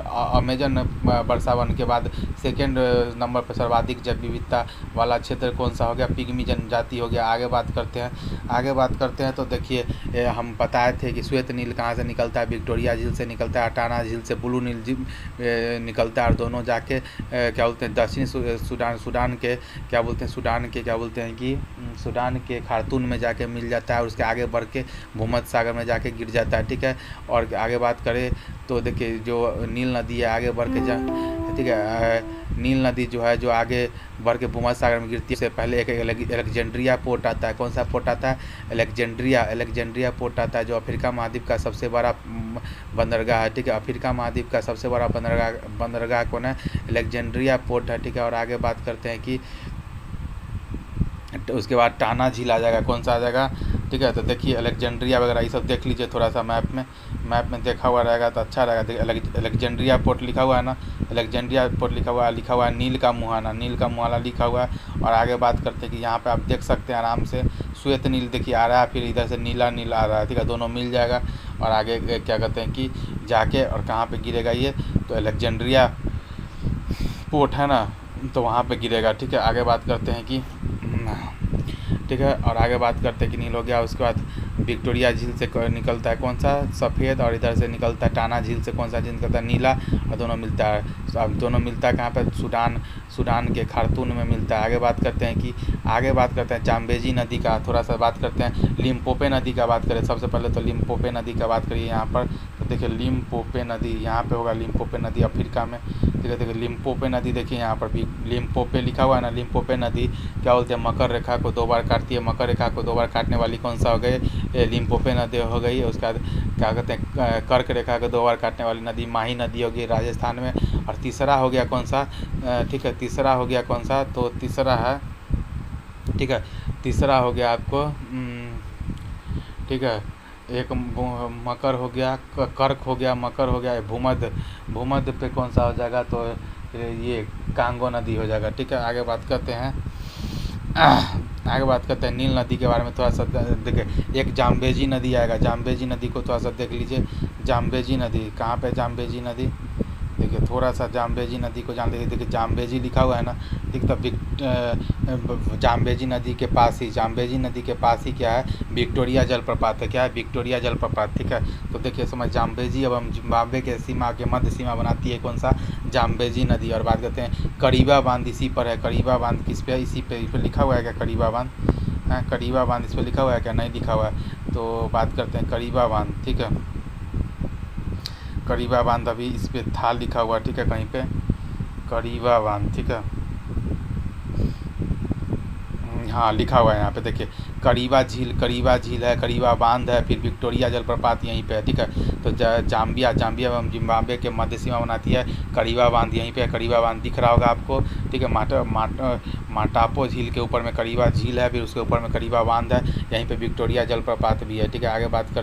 वर्षा वन के बाद सेकेंड नंबर पर सर्वाधिक जैव विविधता वाला क्षेत्र कौन सा हो गया, पिग्मी जनजाति हो गया। आगे बात करते हैं तो देखिए हम बताए थे कि श्वेत नील कहाँ से निकलता है, विक्टोरिया झील से निकलता है, अटाना झील से ब्लू नील निकलता है। और दोनों जाके क्या बोलते हैं दक्षिणी सूडान के क्या बोलते हैं कि सूडान के खार्तून में जाके मिल जाता है। और उसके आगे बढ़ के भूमध्य सागर में जाके गिर जाता है, ठीक है। और आगे बात करें तो देखिए जो नील नदी है आगे बढ़ के ठीक है, नील नदी जो है जो आगे बढ़ के भूमध्य सागर में गिरती है। उससे पहले एक अलेक्जेंड्रिया पोर्ट आता है। कौन सा पोर्ट आता है, अलेक्जेंड्रिया पोर्ट आता है, जो अफ्रीका महाद्वीप का सबसे बड़ा बंदरगाह है, ठीक है। अफ्रीका महाद्वीप का सबसे बड़ा बंदरगाह कौन है, अलेक्जेंड्रिया पोर्ट है, ठीक है। और आगे बात करते हैं कि उसके बाद टाना झील आ जाएगा। कौन सा आ जाएगा, ठीक है। तो देखिए अलेक्जेंड्रिया वगैरह ये सब देख लीजिए थोड़ा सा मैप में देखा हुआ रहेगा तो अच्छा रहेगा। अलेक्जेंड्रिया पोर्ट लिखा हुआ है ना, अलेक्जेंड्रिया पोर्ट लिखा हुआ है, नील का मुहाना लिखा हुआ है। और आगे बात करते हैं कि यहाँ पे आप देख सकते हैं आराम से श्वेत नील देखिए आ रहा है, फिर इधर से नीला नील आ रहा है, ठीक है। दोनों मिल जाएगा और आगे क्या कहते हैं कि जाके और कहाँ पे गिरेगा ये, तो अलेक्जेंड्रिया पोर्ट है ना, तो वहाँ पे गिरेगा, ठीक है। आगे बात करते हैं कि ठीक है, और आगे बात करते हैं कि नील हो गया। उसके बाद विक्टोरिया झील से निकलता है कौन सा, सफ़ेद, और इधर से निकलता है टाना झील से कौन सा झील निकलता है, नीला, और दोनों मिलता है। अब दोनों मिलता है कहाँ पर, सूडान के खार्तूम में मिलता है। आगे बात करते हैं जाम्बेजी नदी का, थोड़ा सा बात करते हैं लिम्पोपो नदी का बात करें। सबसे पहले तो लिम्पोपो नदी का बात करिए यहाँ पर, तो देखिए लिम्पोपो नदी यहाँ पे होगा, लिम्पोपो नदी अफ्रीका में। देखिए लिम्पोपो नदी, देखिए यहाँ पर भी लिम्पोपो लिखा हुआ है ना। लिम्पोपो नदी क्या बोलते हैं, मकर रेखा को 2 बार काटती है। मकर रेखा को 2 बार काटने वाली कौन सा हो गई, लिम्पोपो नदी हो गई। उसका क्या कहते हैं, कर्क रेखा को 2 बार काटने वाली नदी माही नदी होगी राजस्थान में। और तीसरा हो गया कौन सा, ठीक है, तीसरा हो गया कौन सा, तो तीसरा है, ठीक है, तीसरा हो गया आपको, ठीक है, एक मकर हो गया, कर्क हो गया, मकर हो गया, भूमध्य पे कौन सा हो जाएगा, तो ये कांगो नदी हो जाएगा। ठीक है, आगे बात करते हैं नील नदी के बारे में थोड़ा सा देखिए। एक जाम्बेजी नदी आएगा, जाम्बेजी नदी को थोड़ा सा देख लीजिए। जाम्बेजी नदी कहाँ पे, जाम्बेजी नदी देखिए, थोड़ा सा जाम्बेजी नदी को जान लीजिए। देखिए जाम्बेजी लिखा हुआ है ना, ठीक, तब जाम्बेजी नदी के पास ही क्या है, विक्टोरिया जलप्रपात है। क्या है, विक्टोरिया जलप्रपात। ठीक है, तो देखिए समझ, जाम्बेजी एवं जिम्बाब्वे के सीमा के मध्य सीमा बनाती है कौन सा, जाम्बेजी नदी। और बात करते हैं करीबा बांध, इसी पर है। करीबा बांध किस पे, इसी पे लिखा हुआ है क्या, करीबा बांध, करीबा बांध इस पर लिखा हुआ है क्या, नहीं लिखा हुआ है। तो बात करते हैं करीबा बांध। ठीक है, करीबा बांध अभी इस पर था लिखा हुआ, ठीक है, कहीं पे करीबा बांध, ठीक है, हाँ लिखा हुआ है यहाँ पे देखिए, करीबा झील है, करीबा बांध है, फिर विक्टोरिया जलप्रपात यहीं पे है। ठीक है, तो जाम्बिया एवं जिम्बाब्वे के मध्य सीमा बनाती है करीबा बांध, यहीं पे है। करीबा बांध दिख रहा होगा आपको। ठीक है, माटापो झील के ऊपर में करीबा झील है, फिर उसके ऊपर में करीबा बांध है, यहीं पे विक्टोरिया जलप्रपात भी है। ठीक है, आगे बात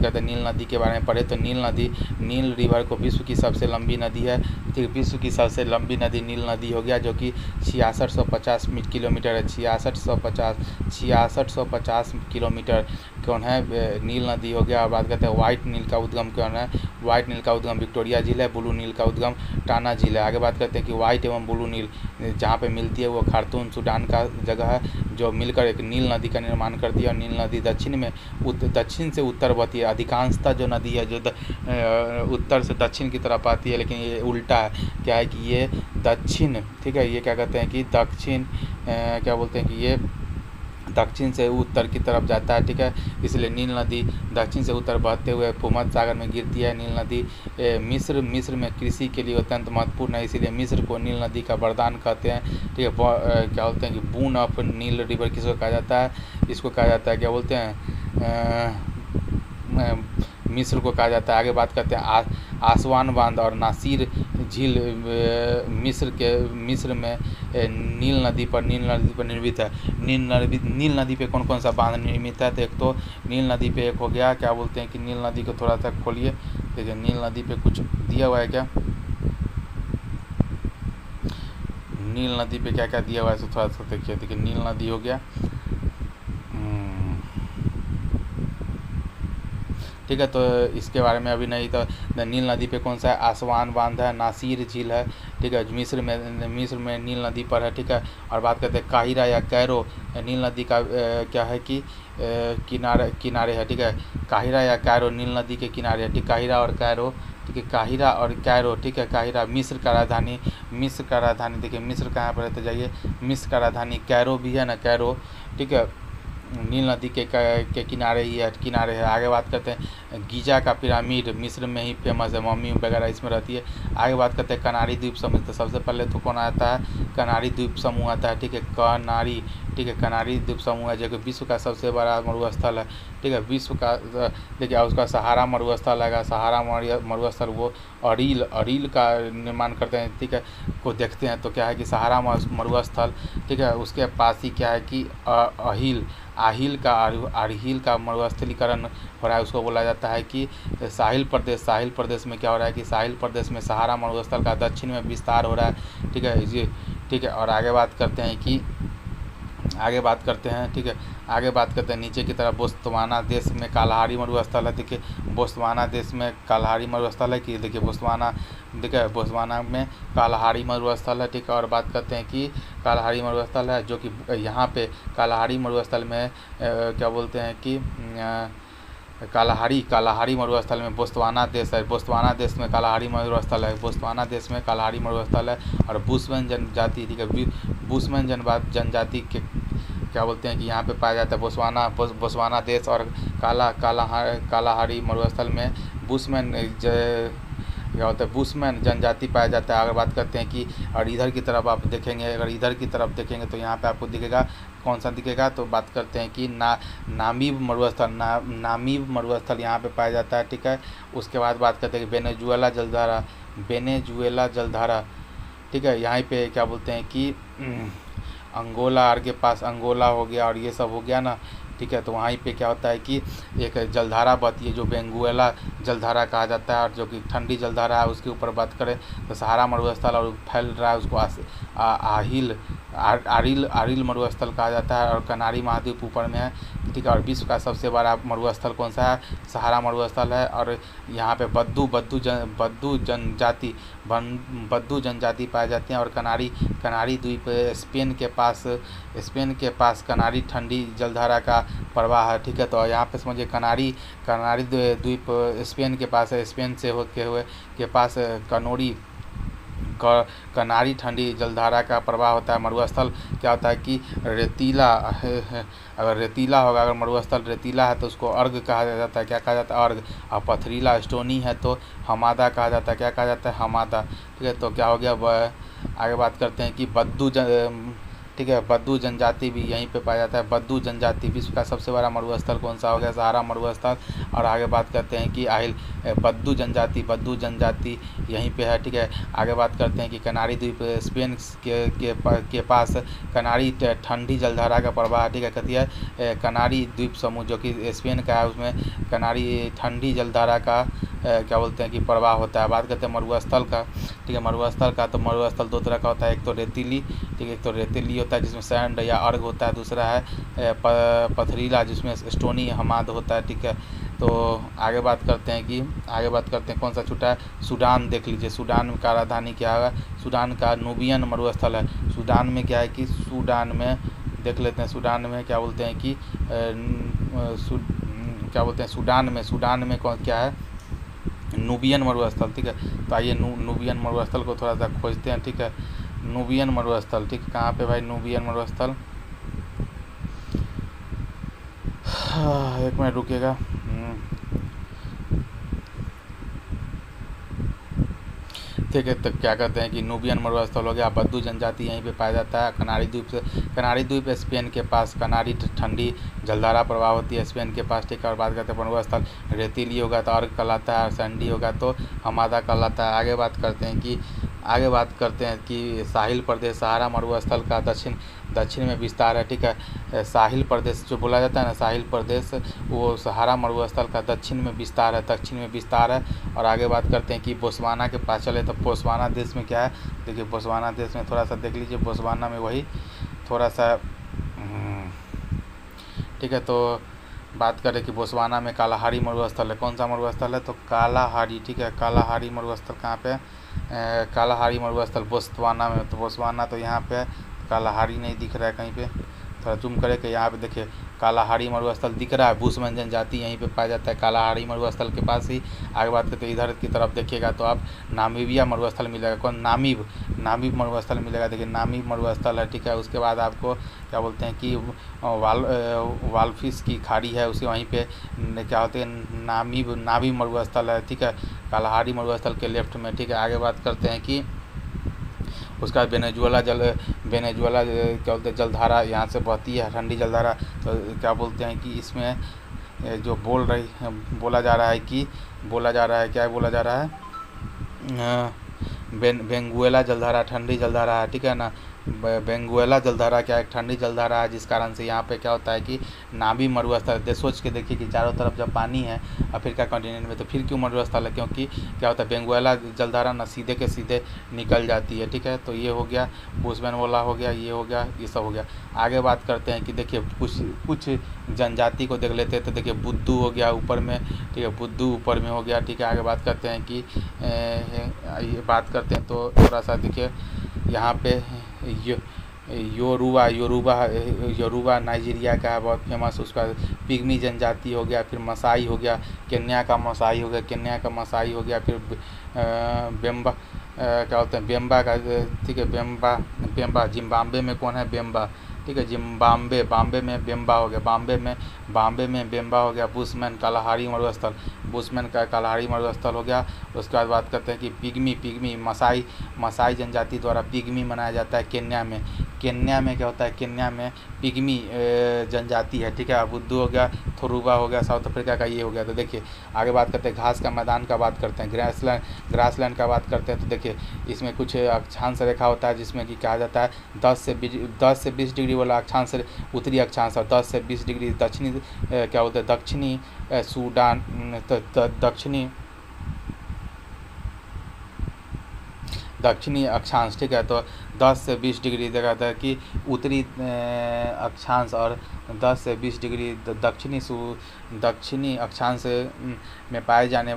करते हैं नील नदी के बारे में पढ़े। तो नील रिवर को विश्व की सबसे लंबी नदी है। ठीक, विश्व की सबसे लंबी नदी नील नदी हो गया, जो कि 6650 किलोमीटर है। 6650 किलोमीटर कौन है, नील नदी हो गया। और बात करते हैं व्हाइट नील का उद्गम कौन है, व्हाइट नील का उद्गम विक्टोरिया झील है। ब्लू नील का उद्गम टाना झील है। आगे बात करते हैं कि व्हाइट एवं ब्लू नील जहाँ पे मिलती है वो खार्तूम सूडान का जगह है, जो मिलकर एक नील नदी का निर्माण करती है। और नील नदी दक्षिण से उत्तर बहती है। अधिकांशतः जो नदी है जो उत्तर से दक्षिण की तरफ आती है, लेकिन ये उल्टा है। क्या है कि ये दक्षिण, ठीक है, ये क्या कहते हैं कि दक्षिण, क्या बोलते हैं कि ये दक्षिण से उत्तर की तरफ जाता है। ठीक है, इसलिए नील नदी दक्षिण से उत्तर बहते हुए भूमध्य सागर में गिरती है। नील नदी मिस्र में कृषि के लिए अत्यंत महत्वपूर्ण है, इसीलिए मिस्र को नील नदी का वरदान कहते हैं। ठीक है, क्या बोलते हैं कि बून ऑफ नील रिवर किसको कहा जाता है, इसको कहा जाता है, क्या बोलते हैं, मिस्र को कहा जाता है। आगे बात करते हैं आसवान बांध और नासिर झील मिस्र में नील नदी पर निर्मित है। नील नदी पे कौन कौन सा बांध निर्मित है, तो एक तो नील नदी पे एक हो गया, क्या बोलते हैं कि नील नदी को थोड़ा सा खोलिए। देखिए नील नदी पे कुछ दिया हुआ है क्या, नील नदी पे क्या क्या दिया हुआ है, तो थोड़ा सा देखिए नील नदी हो गया। ठीक है, तो इसके बारे में अभी नहीं, तो नील नदी पे कौन सा है, आसवान बांध है, नासिर झील है। ठीक है, मिस्र में नील नदी पर है। ठीक है, और बात करते हैं काहिरा या कैरो, नील नदी का क्या है कि किनारे है। ठीक है, काहिरा या कैरो नील नदी के किनारे है। ठीक, काहिरा और कैरो, ठीक है, काहिरा और कैरो। ठीक है, काहिरा मिस्र का राजधानी देखिए मिस्र कहाँ पर है, तो जाइए, मिस्र का राजधानी कैरो भी है ना, कैरो। ठीक है, नील नदी के किनारे है। आगे बात करते हैं गीजा का पिरामिड मिस्र में ही फेमस है, मम्मी वगैरह इसमें रहती है। आगे बात करते हैं कनारी द्वीप समूह। तो सबसे पहले तो कौन आता है, कनारी द्वीप समूह आता है। ठीक है, कनारी द्वीप समूह है, जो कि विश्व का सबसे बड़ा मरुस्थल है। ठीक है, विश्व का देखिए उसका सहारा मरुस्थल है। सहारा मरुस्थल वो अरील का निर्माण करते हैं। ठीक है, को देखते हैं तो क्या है कि सहारा मरुस्थल, ठीक है, उसके पास ही क्या है कि अरहिल का मरुस्थलीकरण हो रहा है। उसको बोला जाता है कि साहिल प्रदेश में क्या हो रहा है कि साहिल प्रदेश में सहारा मरुस्थल का दक्षिण में विस्तार हो रहा है। ठीक है, और आगे बात करते हैं कि आगे बात करते हैं, ठीक है। आगे बात करते हैं नीचे की तरफ, बोत्सवाना देश में कालाहारी मरुस्थल है। देखिए बोत्सवाना देश में कालाहारी मरुस्थल है कि देखिए बोत्सवाना, देखिए बोत्सवाना में कालाहारी मरुस्थल है, ठीक है। और बात करते हैं कि कालाहारी मरुस्थल है जो कि यहाँ पे कालाहारी मरुस्थल में क्या बोलते हैं कि कालाहारी मरुस्थल में बोत्सवाना देश है। बोत्सवाना देश में कालाहारी मरुस्थल है। बोत्सवाना देश में कालाहारी मरुस्थल है। और बुशमैन जनजाति, ठीक है, बुशमैन जनजाति के क्या बोलते हैं कि यहाँ पे पाया जाता है बोत्सवाना देश। और कालाहारी मरुस्थल में बुशमैन क्या होता है, बुशमैन जनजाति पाया जाता है। अगर बात करते हैं कि और इधर की तरफ आप देखेंगे, अगर इधर की तरफ देखेंगे तो यहाँ पे आपको दिखेगा, कौन सा दिखेगा, तो बात करते हैं कि नामीब मरुस्थल यहाँ पे पाया जाता है, ठीक है। उसके बाद बात करते हैं कि वेनेजुएला जलधारा, ठीक है। यहाँ पे क्या बोलते हैं कि अंगोला के पास अंगोला हो गया और ये सब हो गया ना, ठीक है। तो वहीं पे क्या होता है कि एक जलधारा बहती है जो वेनेजुएला जलधारा कहा जाता है, और जो कि ठंडी जलधारा है। उसके ऊपर बात करें तो सहारा मरुस्थल और फैल रहा है, उसको आरिल मरुस्थल कहा जाता है। और कनारी महाद्वीप ऊपर में है, ठीक है। और विश्व का सबसे बड़ा मरुस्थल कौन सा है, सहारा मरुस्थल है। और यहाँ पे बद्दू जनजाति पाए जाते हैं। और कनारी द्वीप स्पेन के पास कनारी ठंडी जलधारा का प्रवाह है, ठीक है। तो यहाँ पे समझिए कनारी द्वीप स्पेन के पास है। स्पेन से होते हुए के पास कनारी ठंडी जलधारा का प्रवाह होता है। मरुस्थल क्या होता है कि रेतीला, अगर रेतीला होगा, अगर मरुस्थल रेतीला है तो उसको अर्ग कहा जाता है। क्या कहा जाता है, अर्ग। और पथरीला स्टोनी है तो हमादा कहा जाता है। क्या कहा जाता है, हमादा, ठीक है। तो क्या हो गया, आगे बात करते हैं कि ठीक है, बद्दू जनजाति भी यहीं पे पाया जाता है। बद्दू जनजाति विश्व का सबसे बड़ा मरुस्थल कौन सा हो गया, सहारा मरुस्थल। और आगे बात करते हैं कि बद्दू जनजाति यहीं पे है, ठीक है। आगे बात करते हैं कि कनारी द्वीप स्पेन के पास कनारी ठंडी जलधारा का प्रवाह, ठीक है। कहती है कनारी द्वीप समूह जो कि स्पेन का है, उसमें कनारी ठंडी जलधारा का क्या बोलते हैं कि प्रवाह होता है। बात करते हैं मरुस्थल का, ठीक है। मरुस्थल का, तो मरुस्थल दो तरह का होता है, एक तो रेतीली, ठीक है, एक तो रेतीली होता है जिसमें सैंड या अर्ग होता है। दूसरा है पथरीला जिसमें स्टोनी हमाद होता है, ठीक है। तो आगे बात करते हैं कौन सा छूटा है, सूडान देख लीजिए। सूडान का राजधानी क्या है, सूडान का नूबियन मरुस्थल है। सूडान में क्या है कि सूडान में देख लेते हैं, सूडान में क्या बोलते हैं कि सूडान में कौन क्या है, नूबियन मरुस्थल, ठीक है। तो आइए नूबियन मरुस्थल को थोड़ा सा खोजते हैं, ठीक है। नूबियन मरुस्थल, ठीक है, कहाँ पे भाई नूबियन मरुस्थल, एक मिनट रुकिएगा। ठीक है, तो क्या कहते हैं कि नूबियन मरुस्थल हो गया। बद्दू जनजाति यहीं पे पाया जाता है। कनारी द्वीप स्पेन के पास कनारी ठंडी जलधारा प्रवाह होती है स्पेन के पास, ठीक है। और बात करते हैं मरुस्थल रेतीली होगा तो अर्ग कहलाता है, और सैंडी होगा तो हमादा कहलाता है। आगे बात करते हैं कि साहिल प्रदेश सहारा मरुस्थल का दक्षिण में विस्तार है, ठीक है। साहिल प्रदेश जो बोला जाता है ना, साहिल प्रदेश, वो सहारा मरुस्थल का दक्षिण में विस्तार है। और आगे बात करते हैं कि बोत्सवाना के पास चले तो बोत्सवाना देश में क्या है, देखिए बोत्सवाना देश में थोड़ा सा देख लीजिए, बोत्सवाना में वही थोड़ा सा, ठीक है। तो बात करें कि बोत्सवाना में कालाहारी मरुस्थल है। कौन सा मरुस्थल है, तो कालाहारी, ठीक है। कालाहारी मरुस्थल कहाँ पे है, कालाहारी मरुस्थल बोत्सवाना में। तो बोत्सवाना तो यहाँ पे है, कालाहारी नहीं दिख रहा है कहीं पे, थोड़ा जूम करें कि यहाँ पे देखिए कालाहारी मरुस्थल दिख रहा है। बुशमैन जनजाति यहीं पे पाया जाता है कालाहारी मरुस्थल के पास ही। आगे बात करते हैं इधर की तरफ देखिएगा तो आप नामीबिया मरुस्थल मिलेगा। कौन, नामीब मरुस्थल मिलेगा, देखिए नामीब मरुस्थल है, ठीक है। उसके बाद आपको क्या बोलते हैं कि वालफिस की खाड़ी है, उसे वहीं पे क्या होते हैं नामीब मरुस्थल है, ठीक है, कालाहारी मरुस्थल के लेफ्ट में, ठीक है। आगे बात करते हैं कि उसका वेनेजुएला क्या बोलते हैं जलधारा यहाँ से बहती है, ठंडी जलधारा। तो क्या बोलते हैं कि इसमें जो बोला जा रहा है वेनेजुएला जलधारा ठंडी जलधारा है, ठीक है ना। बेंगुएला जलधारा क्या है, एक ठंडी जलधारा है, जिस कारण से यहाँ पे क्या होता है कि नाभी मरुस्थल है। सोच के देखिए कि चारों तरफ जब पानी है अफ्रीका कॉन्टिनेंट में, तो फिर क्यों मरुस्थल है, क्योंकि क्या होता है बेंगुएला जलधारा ना सीधे के सीधे निकल जाती है। ठीक है, तो ये हो गया बुशमैनवाला हो गया, ये हो गया, ये सब हो गया। आगे बात करते हैं कि देखिए कुछ जनजाति को देख लेते हैं। तो देखिए बुद्धू हो गया ऊपर में, ठीक है, बुद्धू ऊपर में हो गया। ठीक है, आगे बात करते हैं कि ये बात करते हैं तो थोड़ा सा देखिए यहाँ पे योरूबा नाइजीरिया का है बहुत फेमस, उसका पिग्मी जनजाति हो गया। फिर मसाई हो गया, केन्या का मसाई हो गया, फिर बेम्बा क्या बोलते हैं बेम्बा का, ठीक है, बेम्बा जिम्बाब्वे में कौन है, बेम्बा, ठीक है, बाम्बे में बेम्बा हो गया, बाम्बे में बेम्बा हो गया। बुशमैन कालाहारी मरुस्थल, बुशमैन का कालाहारी मरुस्थल हो गया। उसके बाद बात करते हैं कि पिग्मी मसाई जनजाति द्वारा पिग्मी मनाया जाता है केन्या में क्या होता है, केन्या में पिग्मी जनजाति है। ठीक है, बुद्धू हो गया, थोरूबा हो गया, साउथ अफ्रीका का ये हो गया। तो देखिए आगे बात करते हैं घास का मैदान का बात करते हैं, ग्रासलैंड का बात करते हैं। तो देखिए इसमें कुछ अक्षांश रेखा होता है जिसमें कि कहा जाता है 10 से 20 डिग्री वाला अक्षांश उत्तरी अक्षांश और 10 से 20 डिग्री दक्षिणी क्या बोलते हैं दक्षिणी सूडान दक्षिणी अक्षांश। ठीक है, तो 10 से 20 डिग्री देखा था कि उत्तरी अक्षांश और 10 से 20 डिग्री दक्षिणी अक्षांश में पाए जाने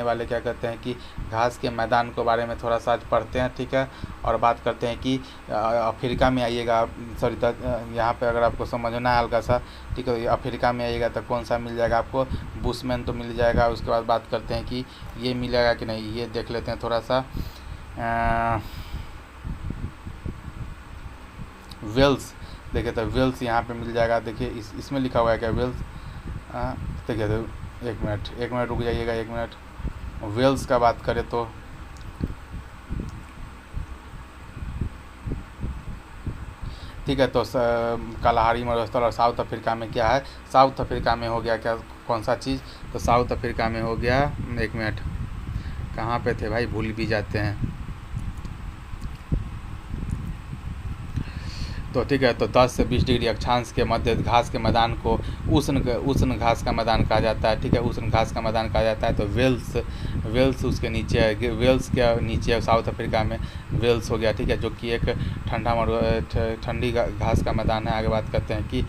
वाले क्या कहते हैं कि घास के मैदान के बारे में थोड़ा सा आज पढ़ते हैं। ठीक है, और बात करते हैं कि अफ्रीका में आइएगा, सॉरी यहाँ पे अगर आपको समझना है हल्का सा, ठीक है, अफ्रीका में आइएगा तो कौन सा मिल जाएगा आपको, बुशमैन तो मिल जाएगा। उसके बाद बात करते हैं कि ये मिलेगा कि नहीं, ये देख लेते हैं थोड़ा सा। वेल्स देखिए, तो वेल्स यहाँ पे मिल जाएगा। देखिए इसमें लिखा हुआ है क्या वेल्स, देखिए तो एक मिनट रुक जाइएगा, 1 मिनट। वेल्स का बात करें तो ठीक है, तो कालाहारी मरुस्थल और साउथ अफ्रीका में क्या है, साउथ अफ्रीका में हो गया क्या, कौन सा चीज़, तो साउथ अफ्रीका में हो गया, 1 मिनट कहाँ पे थे भाई, भूल भी जाते हैं। तो ठीक है, तो 10 से 20 डिग्री अक्षांश के मध्य घास के मैदान को उष्ण घास का मैदान कहा जाता है। ठीक है, उष्ण घास का मैदान कहा जाता है। तो वेल्स उसके नीचे है, वेल्स के नीचे साउथ अफ्रीका में वेल्स हो गया। ठीक है, जो कि एक ठंडी घास का मैदान है। आगे बात करते हैं कि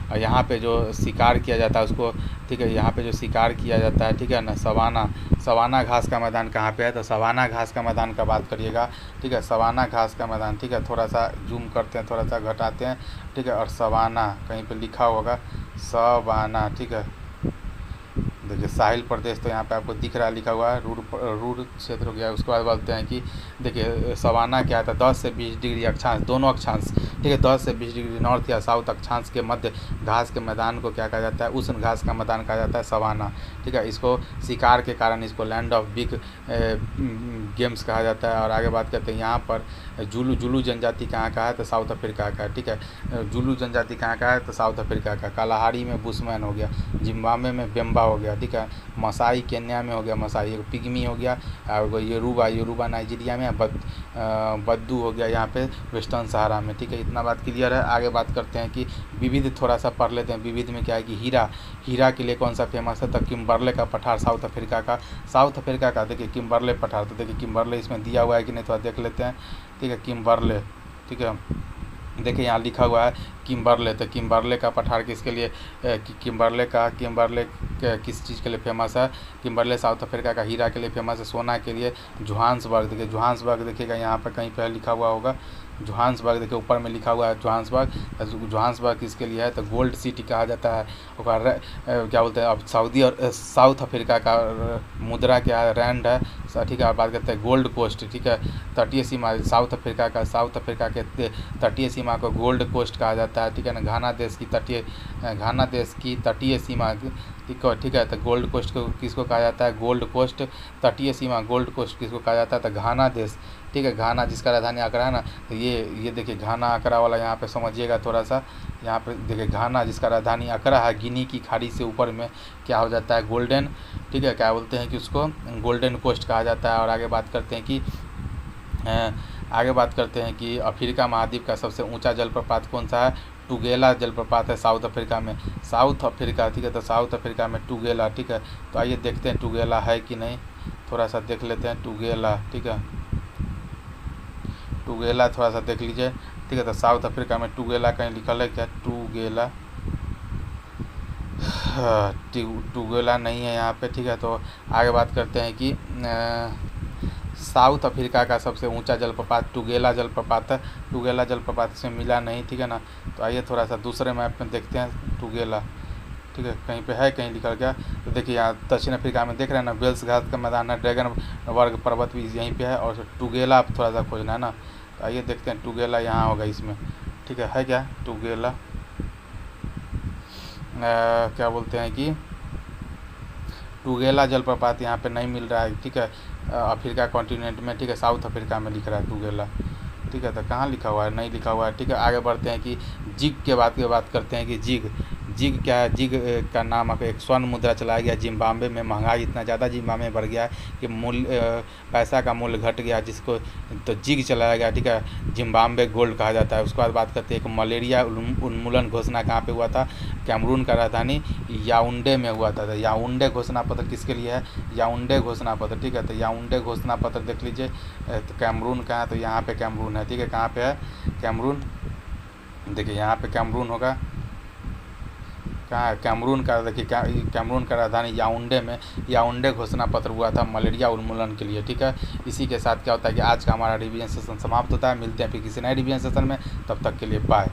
यहाँ पे जो शिकार किया जाता है उसको, ठीक है, यहाँ पे जो शिकार किया जाता है, ठीक है ना, सवाना घास का मैदान कहाँ पे है, तो सवाना घास का मैदान का बात करिएगा। ठीक है, सवाना घास का मैदान, ठीक है, थोड़ा सा जूम करते हैं, थोड़ा सा घटाते हैं। ठीक है, और सवाना कहीं पे लिखा होगा सवाना। ठीक है, देखिए साहिल प्रदेश तो यहाँ पे आपको दिख रहा है, लिखा हुआ है, रूर क्षेत्र हो गया। उसके बाद बोलते हैं कि देखिए सवाना क्या था, 10 से 20 डिग्री अक्षांश, दोनों अक्षांश, ठीक है, 10 से 20 डिग्री नॉर्थ या साउथ अक्षांश के मध्य घास के मैदान को क्या कहा जाता है, उष्ण घास का मैदान कहा जाता है सवाना। ठीक है, इसको शिकार के कारण इसको लैंड ऑफ बिग गेम्स कहा जाता है। और आगे बात करते हैं यहाँ पर जुलू जनजाति कहाँ का है, तो साउथ अफ्रीका का है। ठीक है, जुलू जनजाति कहाँ का है, तो साउथ अफ्रीका का। कालाहारी में बुशमैन हो गया, जिम्बाब्वे में बेम्बा हो गया। ठीक है, मसाई केन्या में हो गया, मसाई पिग्मी हो गया, और योरूबा नाइजीरिया में, बद्दू हो गया यहाँ पे वेस्टर्न सहारा में। ठीक है, इतना बात क्लियर है। आगे बात करते हैं कि विविध थोड़ा सा पढ़ लेते हैं। विविध में क्या है कि हीरा के लिए कौन सा फेमस है, तो किम्बरले का पठार साउथ अफ्रीका का देखिए किम्बरले पठार। तो देखिए किम्बरले इसमें दिया हुआ है कि नहीं, थोड़ा देख लेते हैं। ठीक है, किम्बरले, ठीक है, देखिए यहाँ लिखा हुआ है किम्बरले। तो किम्बरले का पठार किसके लिए, किम्बरले किस चीज़ के लिए फेमस है, किम्बरले साउथ अफ्रीका का हीरा के लिए फेमस है, सोना के लिए जोहान्सबर्ग। देखिए जोहान्सबर्ग देखिएगा यहाँ पर कहीं पर लिखा हुआ होगा जोहान्सबर्ग, देखिए ऊपर में लिखा हुआ है जोहान्सबर्ग किसके लिए है, तो गोल्ड सिटी कहा जाता है। और क्या बोलते हैं, अब सऊदी और साउथ अफ्रीका का मुद्रा क्या है, रैंड है। ठीक है, बात करते हैं गोल्ड कोस्ट। ठीक है, तटीय सीमा साउथ अफ्रीका के तटीय सीमा को गोल्ड कोस्ट कहा जाता है। ठीक है ना, घाना देश की तटीय सीमा, ठीक है, तो गोल्ड कोस्ट को किसको कहा जाता है, गोल्ड कोस्ट तटीय सीमा गोल्ड कोस्ट किसको कहा जाता है, तो घाना देश। ठीक है, घाना जिसका राजधानी अकरा है ना, तो ये देखिए घाना अकरा वाला यहाँ पे समझिएगा थोड़ा सा। यहाँ पे देखिए घाना जिसका राजधानी अकरा है, गिनी की खाड़ी से ऊपर में क्या हो जाता है, गोल्डन, ठीक है, क्या बोलते हैं कि उसको गोल्डन कोस्ट कहा जाता है। और आगे बात करते हैं कि आगे बात करते हैं कि अफ्रीका महाद्वीप का सबसे ऊंचा जलप्रपात कौन सा है। टुगेला जलप्रपात है साउथ अफ्रीका में। साउथ अफ्रीका, ठीक है, तो साउथ अफ्रीका में टुगेला, ठीक है। तो आइए देखते हैं टुगेला है कि नहीं, थोड़ा सा देख लेते हैं टुगेला, ठीक है। टुगेला थोड़ा सा देख लीजिए, ठीक है। तो साउथ अफ्रीका में टुगेला कहीं लिखल है क्या, टुगेला, टुगेला नहीं है यहाँ पे, ठीक है। तो आगे बात करते हैं कि साउथ अफ्रीका का सबसे ऊंचा जलप्रपात टुगेला जलप्रपात है। टुगेला जलप्रपात से मिला नहीं, ठीक है ना। तो आइए थोड़ा सा दूसरे मैप में देखते हैं टुगेला, ठीक है, कहीं पे है, कहीं निकल गया। तो देखिए यहाँ दक्षिण अफ्रीका में देख रहे हैं ना, वेल्स घास का मैदान है, ड्रैगन वर्ग पर्वत भी यहीं पे है, और टुगेला आप थोड़ा सा खोजना है ना। तो आइए देखते हैं टुगेला यहाँ होगा इसमें, ठीक है क्या टुगेला, क्या बोलते हैं कि टुगेला जलप्रपात यहाँ पे नहीं मिल रहा है, ठीक है। अफ्रीका कॉन्टिनेंट में, ठीक है, साउथ अफ्रीका में लिख रहा है टुगेला, ठीक है। तो कहाँ लिखा हुआ है, नहीं लिखा हुआ है, ठीक है। आगे बढ़ते हैं कि जिग के बात करते हैं कि जिग जिग क्या है। जिग का नाम एक स्वर्ण मुद्रा चलाया गया जिम्बाब्वे में। महंगाई इतना ज़्यादा जिम्बाब्वे में बढ़ गया है कि मूल्य पैसा का मूल्य घट गया, जिसको तो जिग चलाया गया, ठीक है। जिम्बाब्वे गोल्ड कहा जाता है। उसके बाद बात करते हैं कि मलेरिया उन्मूलन घोषणा कहाँ पे हुआ था, कैमरून का राजधानी याउंडे में हुआ था। याउंडे घोषणा पत्र किसके लिए है, याउंडे घोषणा पत्र, ठीक है। तो याउंडे घोषणा पत्र देख लीजिए। तो कैमरून कहाँ है, तो यहाँ पे कैमरून है, ठीक है। कहाँ पे है कैमरून, देखिए यहाँ पे कैमरून होगा, कहाँ है कैमरून का, देखिए कैमरून का राजधानी याउंडे में याउंडे घोषणा पत्र हुआ था मलेरिया उन्मूलन के लिए, ठीक है। इसी के साथ क्या होता है कि आज का हमारा रिवीजन सेशन समाप्त होता है। मिलते हैं फिर किसी नए रिवीजन सेशन में, तब तक के लिए बाय।